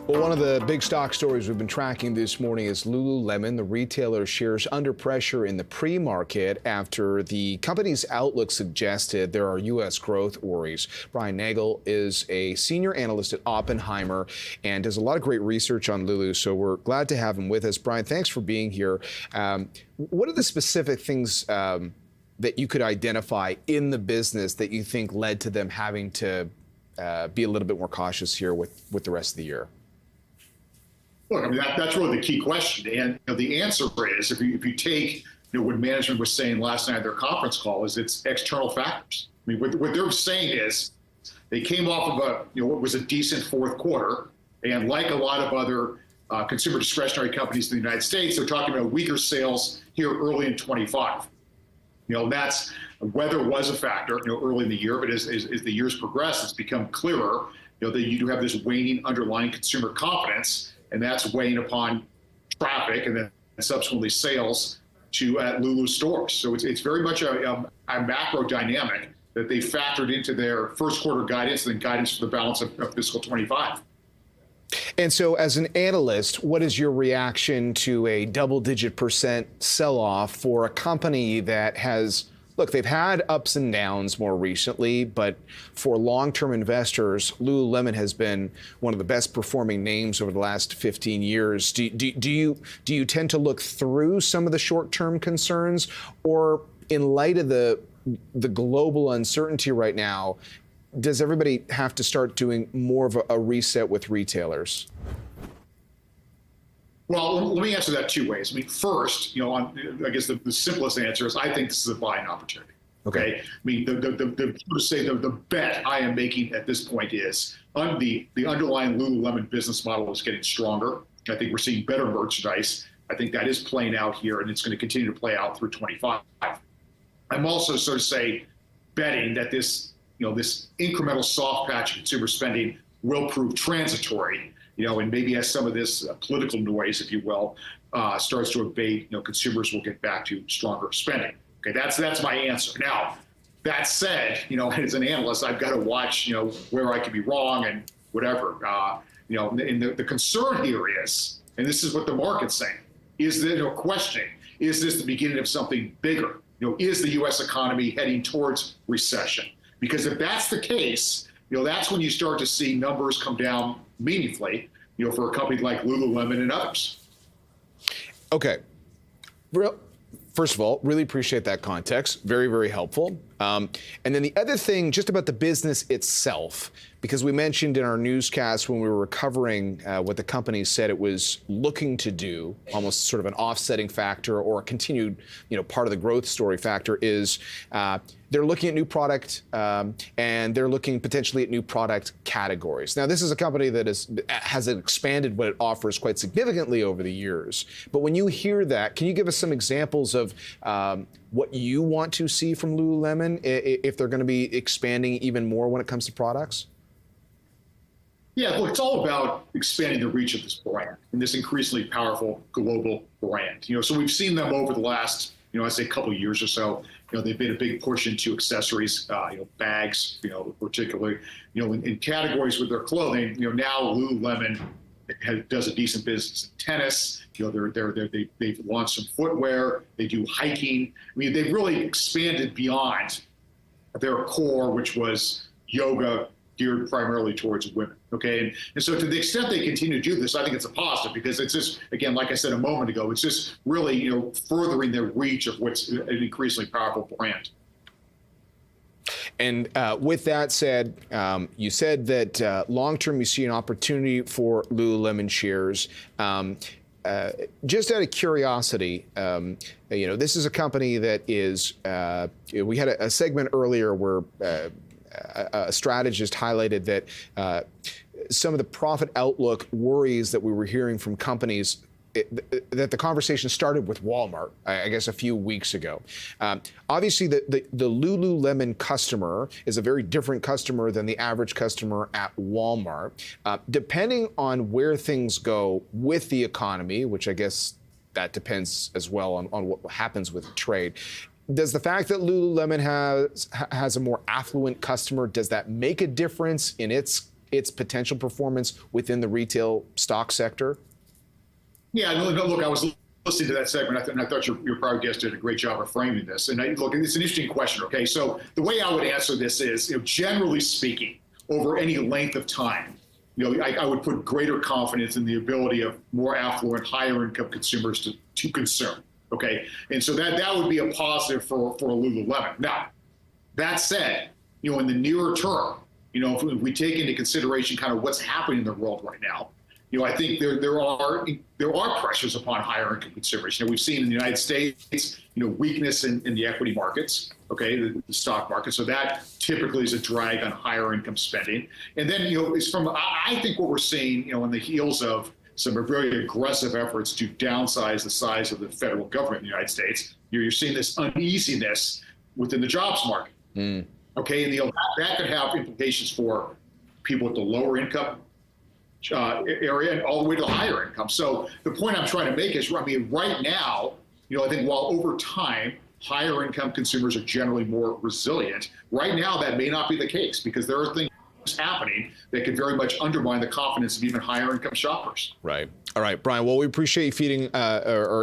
Well, one of the big stock stories we've been tracking this morning is Lululemon. The retailer shares under pressure in the pre-market after the company's outlook suggested there are U.S. growth worries. Brian Nagel is a senior analyst at Oppenheimer and does a lot of great research on Lulu, so we're glad to have him with us. Brian, thanks for being here. What are the specific things that you could identify in the business that you think led to them having to be a little bit more cautious here with the rest of the year? Look, I mean, that's really the key question. And the answer is, if you take what management was saying last night at their conference call, is it's external factors. I mean, what they're saying is they came off of what was a decent fourth quarter. And like a lot of other consumer discretionary companies in the United States, they're talking about weaker sales here early in 25. That's weather was a factor, early in the year, but as the years progress, it's become clearer, that you do have this waning underlying consumer confidence, and that's weighing upon traffic and then subsequently sales to Lulu stores. So it's very much a macro dynamic that they factored into their first quarter guidance and then guidance for the balance of fiscal 25. And so as an analyst, what is your reaction to a double-digit % sell-off for a company that has, look, they've had ups and downs more recently, but for long-term investors, Lululemon has been one of the best performing names over the last 15 years. Do you tend to look through some of the short-term concerns, or in light of the global uncertainty right now, does everybody have to start doing more of a reset with retailers? Well, let me answer that two ways. I mean, first, I guess the simplest answer is I think this is a buying opportunity. Okay. I mean, the bet I am making at this point is the underlying Lululemon business model is getting stronger. I think we're seeing better merchandise. I think that is playing out here, and it's going to continue to play out through 25. I'm also betting that this incremental soft patch of consumer spending will prove transitory, and maybe as some of this political noise, if you will, starts to abate, consumers will get back to stronger spending. Okay, that's my answer. Now, that said, as an analyst, I've got to watch, where I could be wrong and whatever. And the concern here is, and this is what the market's saying, is that questioning, is this the beginning of something bigger? Is the U.S. economy heading towards recession? Because if that's the case, that's when you start to see numbers come down meaningfully, for a company like Lululemon and others. Okay. First of all, really appreciate that context. Very, very helpful. And then the other thing, just about the business itself, because we mentioned in our newscast when we were recovering what the company said it was looking to do, almost sort of an offsetting factor or a continued, part of the growth story factor is they're looking at new product and they're looking potentially at new product categories. Now, this is a company that has expanded what it offers quite significantly over the years. But when you hear that, can you give us some examples of what you want to see from Lululemon if they're going to be expanding even more when it comes to products? Yeah, look, it's all about expanding the reach of this brand and this increasingly powerful global brand. So we've seen them over the last, I'd say a couple of years or so. They've made a big push into accessories, bags, particularly, in categories with their clothing. Now Lululemon does a decent business in tennis. They've launched some footwear. They do hiking. I mean, they've really expanded beyond their core, which was yoga geared primarily towards women. Okay, and so to the extent they continue to do this, I think it's a positive because it's just, again, like I said a moment ago, it's just really furthering their reach of what's an increasingly powerful brand. And with that said, you said that long-term you see an opportunity for Lululemon shares. Just out of curiosity, this is a company that is, we had a segment earlier where a strategist highlighted that some of the profit outlook worries that we were hearing from companies, that the conversation started with Walmart, I guess, a few weeks ago. Obviously, the Lululemon customer is a very different customer than the average customer at Walmart. Depending on where things go with the economy, which I guess that depends as well on what happens with trade, does the fact that Lululemon has a more affluent customer, does that make a difference in its its potential performance within the retail stock sector? Yeah, no, look, I was listening to that segment, and I thought your prior guest did a great job of framing this. And look, it's an interesting question. Okay, so the way I would answer this is, generally speaking, over any length of time, I would put greater confidence in the ability of more affluent, higher income consumers to consume. Okay, and so that would be a positive for Lululemon. Now, that said, in the nearer term, if we take into consideration kind of what's happening in the world right now, I think there are pressures upon higher income consumers. We've seen in the United States, weakness in the equity markets, okay, the stock market. So that typically is a drag on higher income spending. And then, I think what we're seeing, on the heels of some very aggressive efforts to downsize the size of the federal government in the United States, you're seeing this uneasiness within the jobs market. Okay, and that could have implications for people at the lower income area and all the way to the higher income. So the point I'm trying to make is, right now, I think while over time, higher income consumers are generally more resilient, right now that may not be the case because there are things happening that could very much undermine the confidence of even higher income shoppers. Right. All right, Brian. Well, we appreciate you feeding or